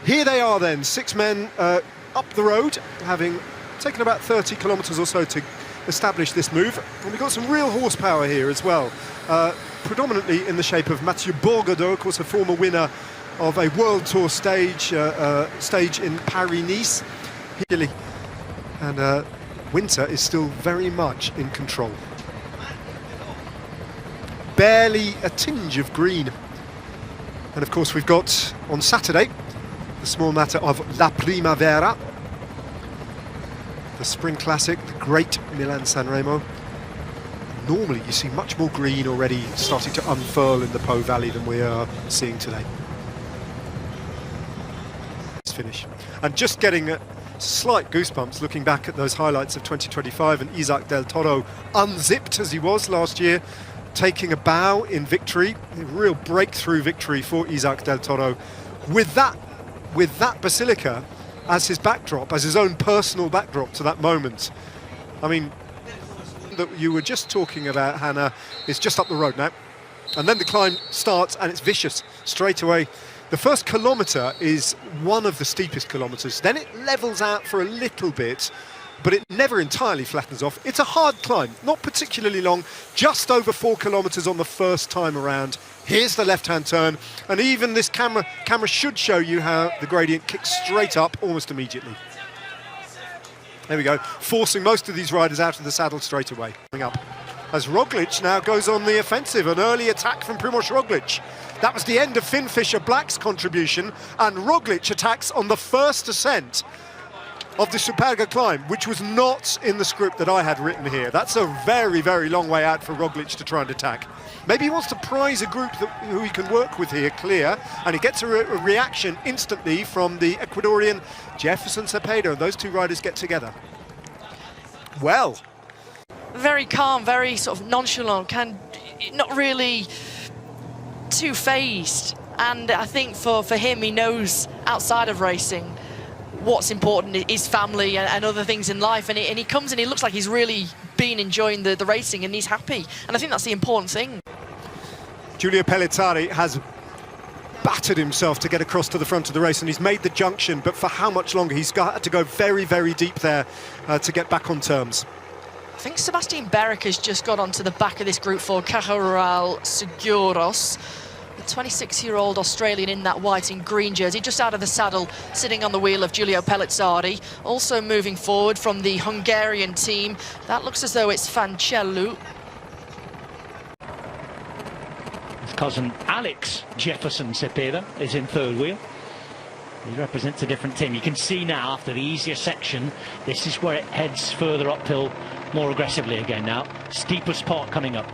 Here they are then, 6 men up the road, having taken about 30 kilometres or so to establish this move. And we've got some real horsepower here as well, predominantly in the shape of Mathieu Bourgadeau, of course a former winner of a World Tour stage in Paris-Nice. And Winter is still very much in control. Barely a tinge of green. And of course we've got on Saturday the small matter of La Primavera, the spring classic, the great Milan-San Remo. Normally you see much more green already starting to unfurl in the Po Valley than we are seeing today. Let's finish. And just getting slight goosebumps looking back at those highlights of 2025 and Isaac Del Toro, unzipped as he was last year, taking a bow in victory, a real breakthrough victory for Isaac Del Toro, with that Basilica as his backdrop, as his own personal backdrop to that moment. I mean, that you were just talking about, Hannah, is just up the road now, and then the climb starts and it's vicious straight away. The first kilometre is one of the steepest kilometres, then it levels out for a little bit, but it never entirely flattens off. It's a hard climb, not particularly long, just over 4 kilometres on the first time around. Here's the left-hand turn, and even this camera should show you how the gradient kicks straight up almost immediately. There we go, forcing most of these riders out of the saddle straight away. Coming up, as Roglič now goes on the offensive, an early attack from Primož Roglič. That was the end of Finn Fisher-Black's contribution, and Roglič attacks on the first ascent of the Superga climb, which was not in the script that I had written here. That's a very, very long way out for Roglič to try and attack. Maybe he wants to prize a group who he can work with here clear, and he gets a reaction instantly from the Ecuadorian Jefferson Cepeda. Those two riders get together. Well, very calm, very sort of nonchalant, not really too phased. And I think for him, he knows outside of racing what's important is family and other things in life, and he comes and he looks like he's really been enjoying the racing, and he's happy, and I think that's the important thing. Giulio Pellizzari has battered himself to get across to the front of the race, and he's made the junction, but for how much longer? He's got to go very, very deep there to get back on terms. I think Sebastian Berrick has just got onto the back of this group for Carrera Seguros. The 26-year-old Australian in that white and green jersey, just out of the saddle, sitting on the wheel of Giulio Pellizzari. Also moving forward from the Hungarian team, that looks as though it's Fancellu. His cousin Alex Jefferson Cepeda is in third wheel. He represents a different team. You can see now, after the easier section, this is where it heads further uphill more aggressively again now. Steepest part coming up.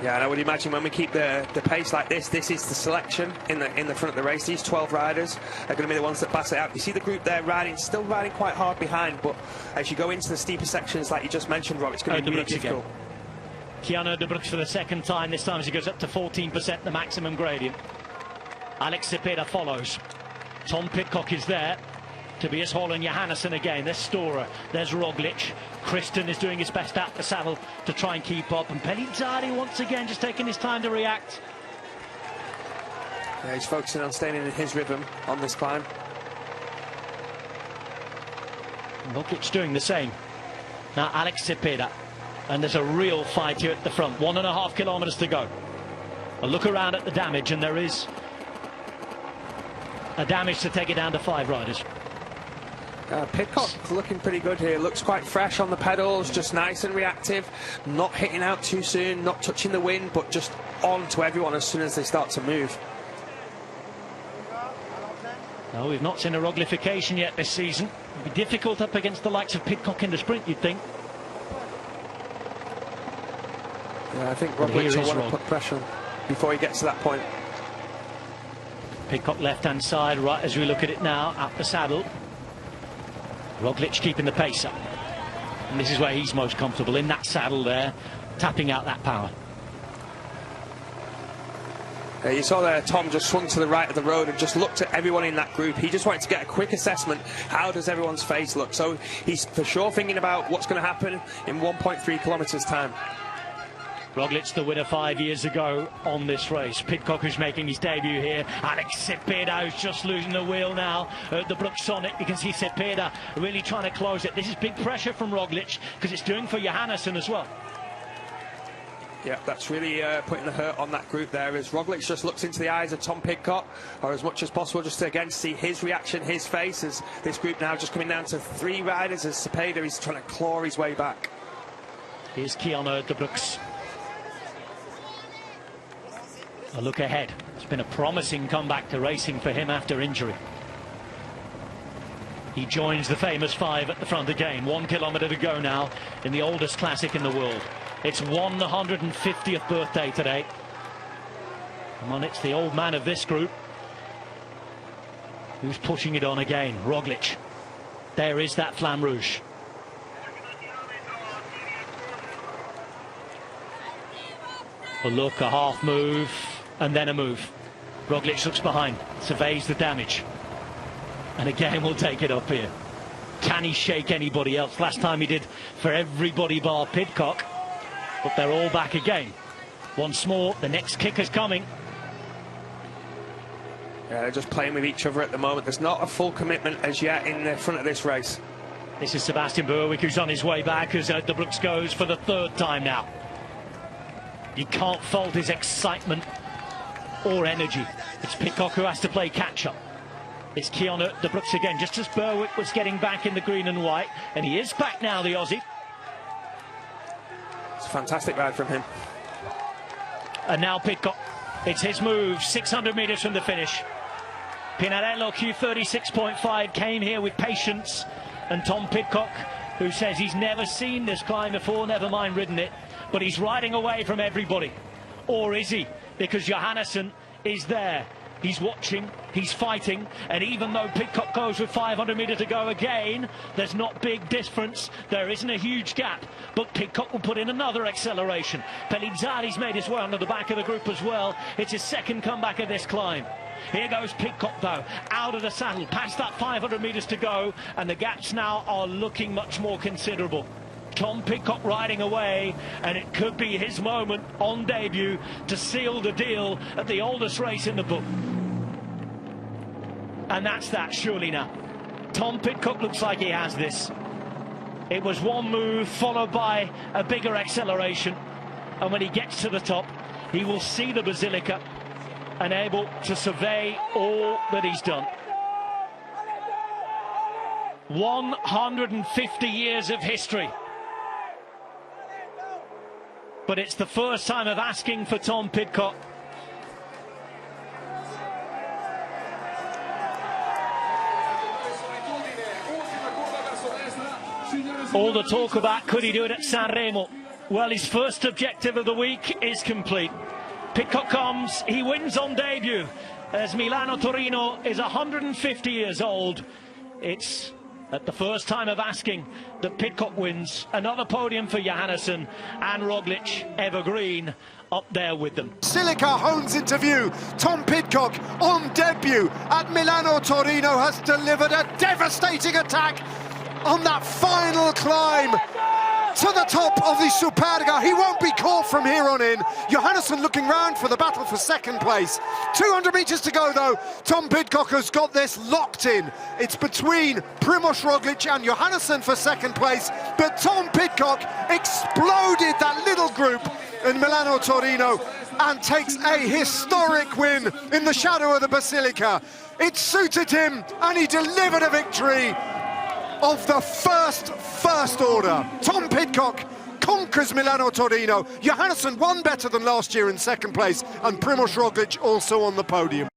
Yeah, and I would imagine when we keep the pace like this, this is the selection in the front of the race. These 12 riders are going to be the ones that pass it out. You see the group there still riding quite hard behind, but as you go into the steeper sections, like you just mentioned, Rob, it's going to be really difficult. Keanu de Bruyne for the second time, this time as he goes up to 14%, the maximum gradient. Alex Cepeda follows. Tom Pidcock is there. Tobias Hall and Johannesson again. There's Storer, there's Roglič. Kristen is doing his best out the saddle to try and keep up, and Pellizzari once again just taking his time to react. Yeah, he's focusing on staying in his rhythm on this climb. Roglič doing the same. Now Alex Cepeda, and there's a real fight here at the front. 1.5 kilometers to go. A look around at the damage, and there is a damage to take it down to 5 riders. Pidcock looking pretty good here, looks quite fresh on the pedals, just nice and reactive, not hitting out too soon, not touching the wind, but just on to everyone as soon as they start to move. No, we've not seen a Roglification yet this season. It'll be difficult up against the likes of Pidcock in the sprint, you'd think. Yeah, I think Roglič will want to put pressure on before he gets to that point. Pidcock left-hand side, right as we look at it now, up the saddle. Roglič keeping the pace up, and this is where he's most comfortable, in that saddle there, tapping out that power. You saw there Tom just swung to the right of the road and just looked at everyone in that group. He just wanted to get a quick assessment. How does everyone's face look? So he's for sure thinking about what's going to happen in 1.3 kilometers time. Roglič, the winner 5 years ago on this race. Pidcock, who's making his debut here. Cepeda, who's just losing the wheel now. The Bruxonic, you can see Cepeda really trying to close it. This is big pressure from Roglič, because it's doing for Johannesson as well. Yeah, that's really putting the hurt on that group there, as Roglič just looks into the eyes of Tom Pidcock, or as much as possible just to again see his reaction, his face, as this group now just coming down to 3 riders, as Cepeda is trying to claw his way back. Here's Kiana de Brooks. A look ahead. It's been a promising comeback to racing for him after injury. He joins the famous 5 at the front again. 1 kilometre to go now in the oldest classic in the world. It's 150th birthday today. Come on, it's the old man of this group who's pushing it on again. Roglič. There is that Flamme Rouge. A look, a half move, and then a move. Roglič looks behind, surveys the damage, and again we'll take it up here. Can he shake anybody else? Last time he did for everybody bar Pidcock, but they're all back again. Once more, the next kick is coming. Yeah, they're just playing with each other at the moment. There's not a full commitment as yet in the front of this race. This is Sebastian Berwick, who's on his way back, as De Brooks goes for the 3rd time now. You can't fault his excitement or energy. It's Pidcock who has to play catch-up. It's Kiana de Brooks again, just as Berwick was getting back in the green and white, and he is back now, the Aussie. It's a fantastic ride from him. And now Pidcock, it's his move, 600 metres from the finish. Pinarello Q36.5 came here with patience, and Tom Pidcock, who says he's never seen this climb before, never mind ridden it, but he's riding away from everybody. Or is he? Because Johannesson is there. He's watching, he's fighting, and even though Pidcock goes with 500 metres to go again, there's not big difference. There isn't a huge gap, but Pidcock will put in another acceleration. Pellizzari's made his way onto the back of the group as well. It's his 2nd comeback of this climb. Here goes Pidcock though, out of the saddle, past that 500 metres to go, and the gaps now are looking much more considerable. Tom Pidcock riding away, and it could be his moment on debut to seal the deal at the oldest race in the book. And that's that, surely now. Tom Pidcock looks like he has this. It was 1 move followed by a bigger acceleration, and when he gets to the top, he will see the Basilica and able to survey all that he's done. 150 years of history. But it's the first time of asking for Tom Pidcock. All the talk about could he do it at San Remo? Well, his first objective of the week is complete. Pidcock comes, he wins on debut, as Milano-Torino is 150 years old. It's at the first time of asking that Pidcock wins. Another podium for Johannesson, and Roglič, evergreen, up there with them. Basilica hones into view. Tom Pidcock on debut at Milano-Torino has delivered a devastating attack on that final climb to the top of the Superga. He won't be caught from here on in. Johannesson looking round for the battle for 2nd place. 200 metres to go though. Tom Pidcock has got this locked in. It's between Primož Roglič and Johannesson for 2nd place, but Tom Pidcock exploded that little group in Milano-Torino and takes a historic win in the shadow of the Basilica. It suited him, and he delivered a victory of the first order. Tom Pidcock conquers Milano-Torino. Johannesson won better than last year in 2nd place, and Primož Roglič also on the podium.